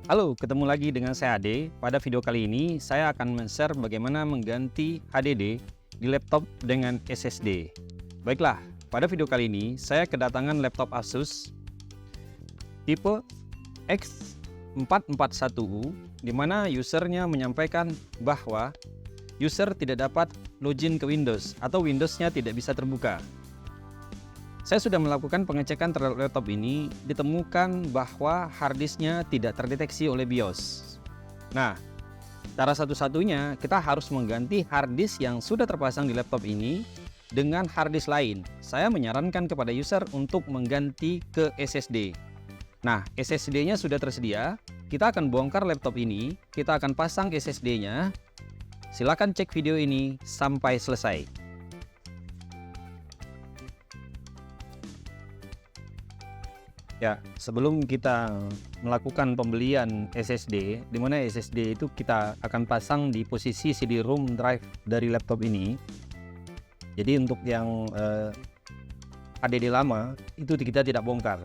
Halo, ketemu lagi dengan saya Ade. Pada video kali ini, saya akan men-share bagaimana mengganti HDD di laptop dengan SSD. Baiklah, pada video kali ini, saya kedatangan laptop Asus tipe X441U, di mana usernya menyampaikan bahwa user tidak dapat login ke Windows atau Windows-nya tidak bisa terbuka. Saya sudah melakukan pengecekan terhadap laptop ini, ditemukan bahwa harddisknya tidak terdeteksi oleh BIOS. Nah, cara satu-satunya kita harus mengganti harddisk yang sudah terpasang di laptop ini dengan harddisk lain. Saya menyarankan kepada user untuk mengganti ke SSD. Nah, SSD-nya sudah tersedia, kita akan bongkar laptop ini, kita akan pasang SSD-nya. Silakan cek video ini sampai selesai. Ya, sebelum kita melakukan pembelian SSD, di mana SSD itu kita akan pasang di posisi CD-ROM drive dari laptop ini. Jadi untuk yang HDD lama, itu kita tidak bongkar.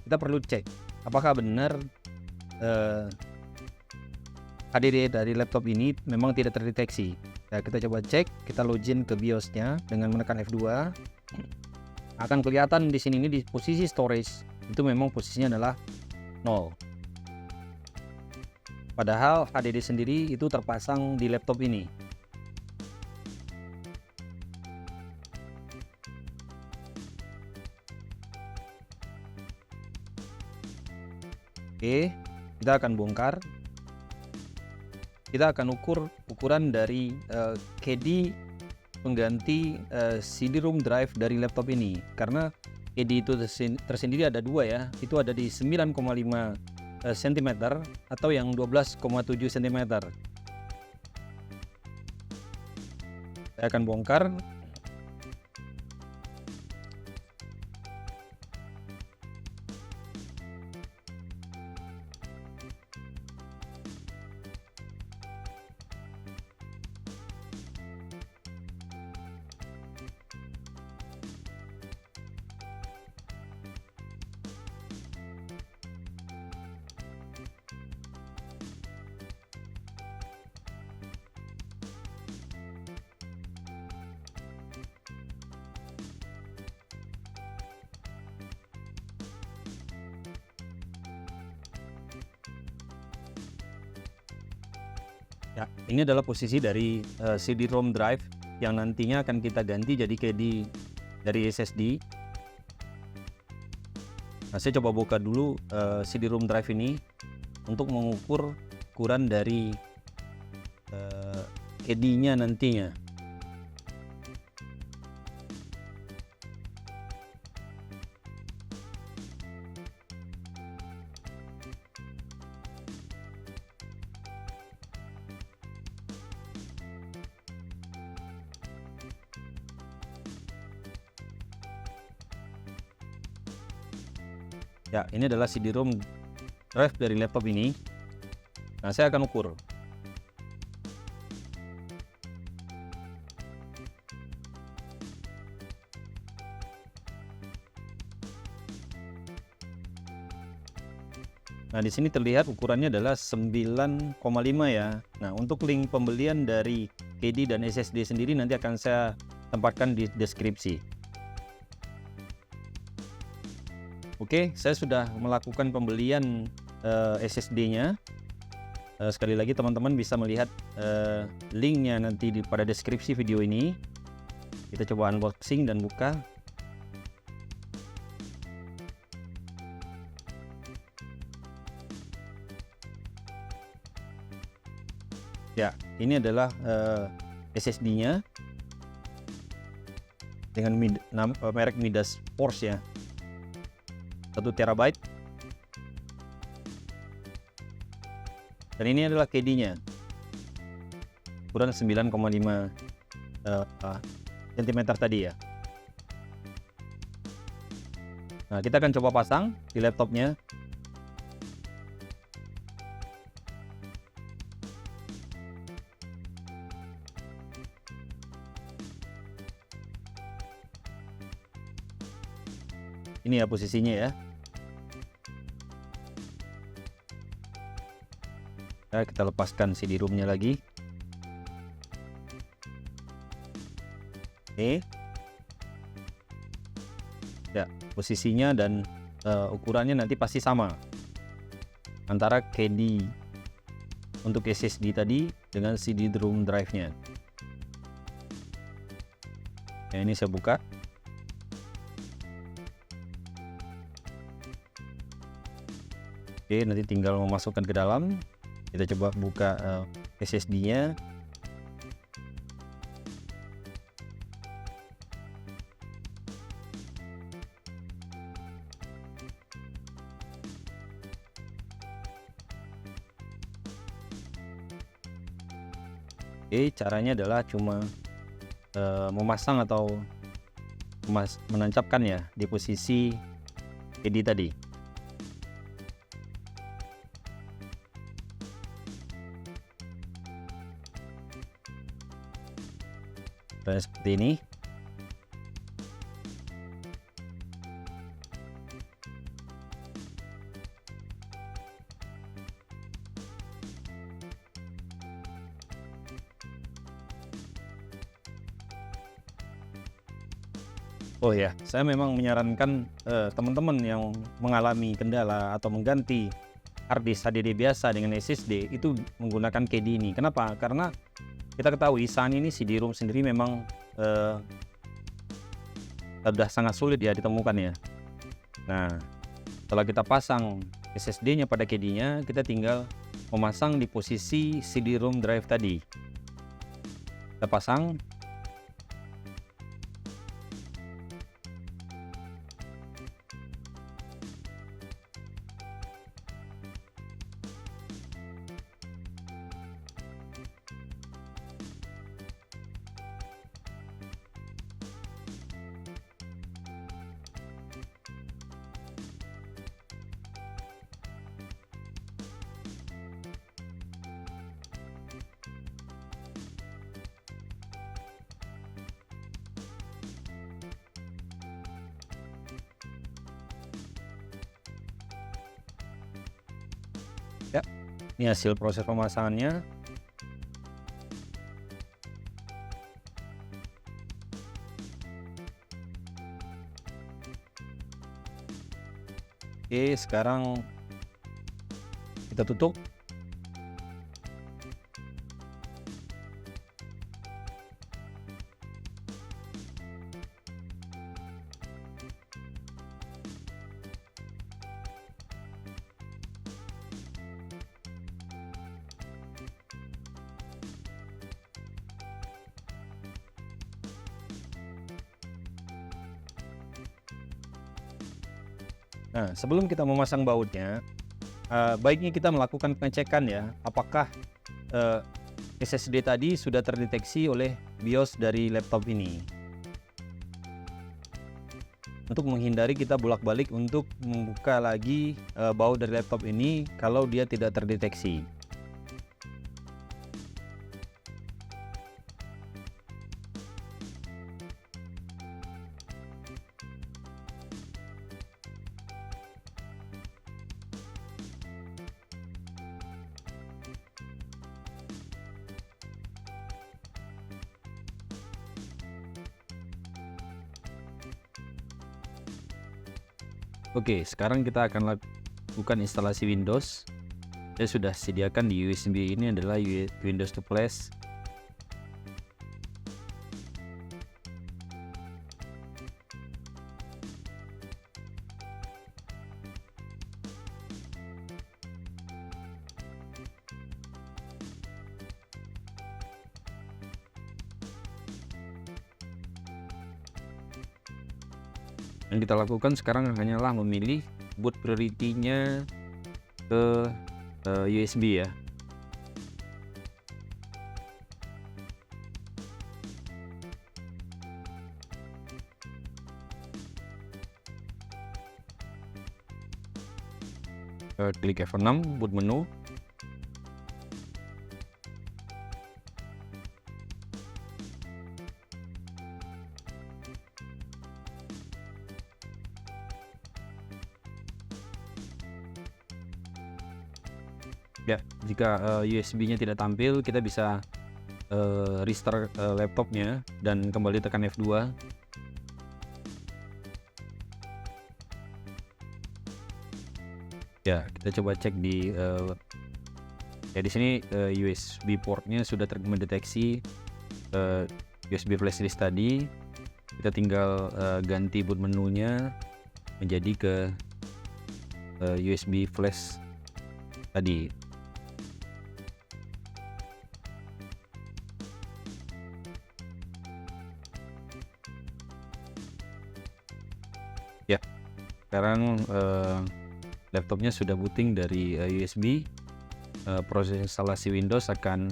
Kita perlu cek, apakah benar HDD dari laptop ini memang tidak terdeteksi. Nah, kita coba cek, kita login ke BIOS-nya dengan menekan F2. Akan kelihatan di sini di posisi storage itu memang posisinya adalah 0. Padahal HDD sendiri itu terpasang di laptop ini. Oke, kita akan bongkar. Kita akan ukur ukuran dari KD pengganti CD-ROM drive dari laptop ini, karena KD itu tersendiri ada dua ya, itu ada di 9,5 cm atau yang 12,7 cm. Saya akan bongkar. Ya, ini adalah posisi dari CD-ROM drive yang nantinya akan kita ganti jadi KD dari SSD. Nah, saya coba buka dulu CD-ROM drive ini untuk mengukur ukuran dari KD-nya nantinya. Ya, ini adalah CD-ROM drive dari laptop ini. Nah, saya akan ukur. Nah, di sini terlihat ukurannya adalah 9,5 ya. Nah, untuk link pembelian dari KD dan SSD sendiri nanti akan saya tempatkan di deskripsi. Oke, saya sudah melakukan pembelian SSD-nya. Sekali lagi teman-teman bisa melihat linknya nanti pada deskripsi video ini. Kita coba unboxing dan buka. Ya, ini adalah SSD-nya dengan merek Midas Force ya. 1 TB. Dan ini adalah KD-nya. Ukuran 9,5 cm tadi ya. Nah, kita akan coba pasang di laptopnya. Ini ya posisinya ya. Ya, kita lepaskan CD-ROM-nya lagi. Oke. Ya, posisinya dan ukurannya nanti pasti sama antara KD untuk SSD tadi dengan CD-ROM drive-nya. Ya, ini saya buka. Oke, nanti tinggal memasukkan ke dalam. Kita coba buka SSD-nya. Oke, caranya adalah cuma memasang atau menancapkan ya di posisi KD tadi. Dan seperti ini. Oh ya, saya memang menyarankan teman-teman yang mengalami kendala atau mengganti harddisk HDD biasa dengan SSD itu menggunakan KD ini. Kenapa? Karena kita ketahui saat ini CD-ROM sendiri memang sudah sangat sulit ya ditemukan ya. Nah, setelah kita pasang SSD-nya pada KD-nya, kita tinggal memasang di posisi CD-ROM drive tadi. Kita pasang. Ya, ini hasil proses pemasangannya. Oke, sekarang kita tutup. Nah, sebelum kita memasang bautnya, baiknya kita melakukan pengecekan ya, apakah SSD tadi sudah terdeteksi oleh BIOS dari laptop ini. Untuk menghindari kita bolak-balik untuk membuka lagi baut dari laptop ini kalau dia tidak terdeteksi. Oke, sekarang kita akan lakukan instalasi Windows. Saya sudah sediakan di USB ini adalah Windows to Flash. Yang kita lakukan sekarang hanyalah memilih boot priority-nya ke USB ya. Klik F6 boot menu. Ya, jika USB-nya tidak tampil, kita bisa restart laptopnya dan kembali tekan F2. Ya, kita coba cek di di sini USB portnya sudah mendeteksi USB flash disk tadi. Kita tinggal ganti boot menunya menjadi ke USB flash tadi. Ya, sekarang laptopnya sudah booting dari USB. Proses instalasi Windows akan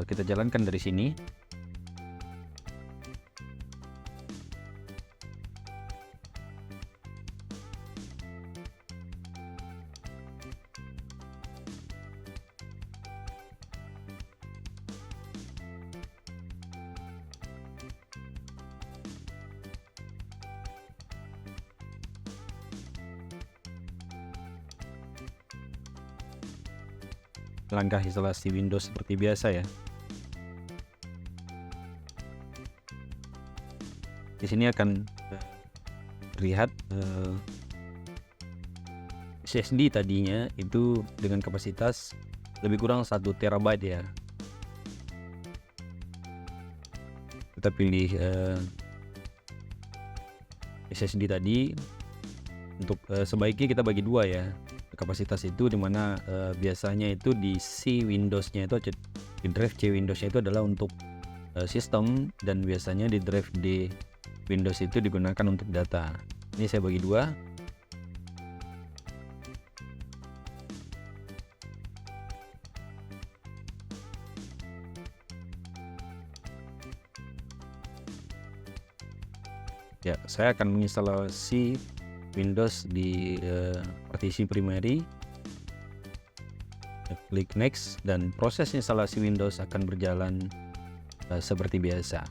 kita jalankan dari sini. Langkah instalasi Windows seperti biasa ya. Di sini akan terlihat SSD tadinya itu dengan kapasitas lebih kurang 1 TB ya. Kita pilih SSD tadi. Untuk sebaiknya kita bagi dua ya kapasitas itu, dimana biasanya itu di C Windows-nya itu, di drive C Windows-nya itu adalah untuk sistem, dan biasanya di drive D Windows itu digunakan untuk data. Ini saya bagi dua. Ya, saya akan menginstalasi Windows di partisi primary. Klik next dan proses instalasi Windows akan berjalan seperti biasa.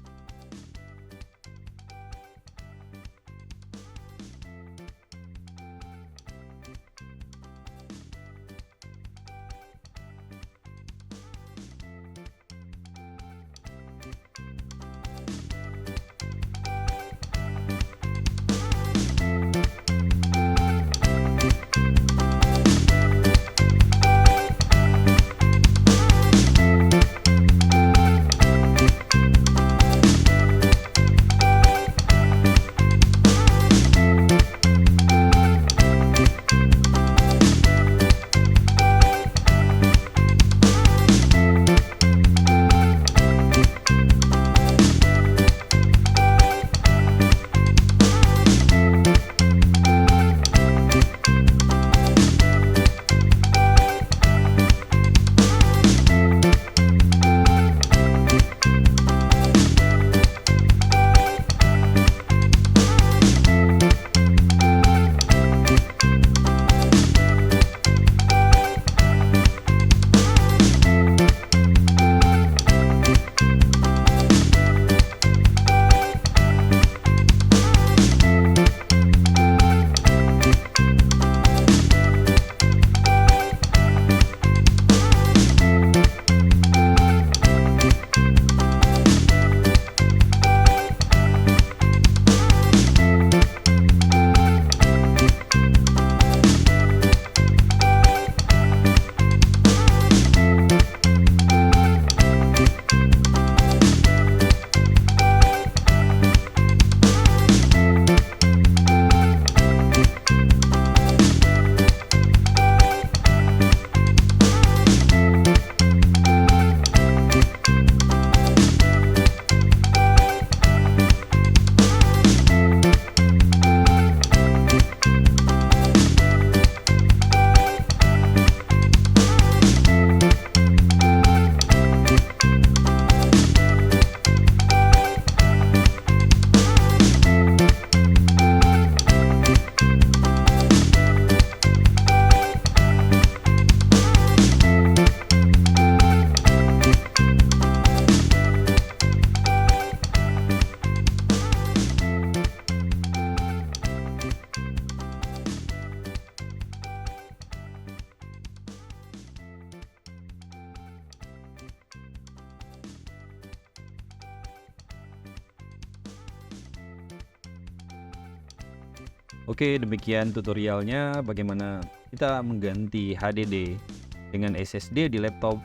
Oke, demikian tutorialnya bagaimana kita mengganti HDD dengan SSD di laptop.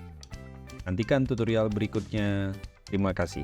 Nantikan tutorial berikutnya. Terima kasih.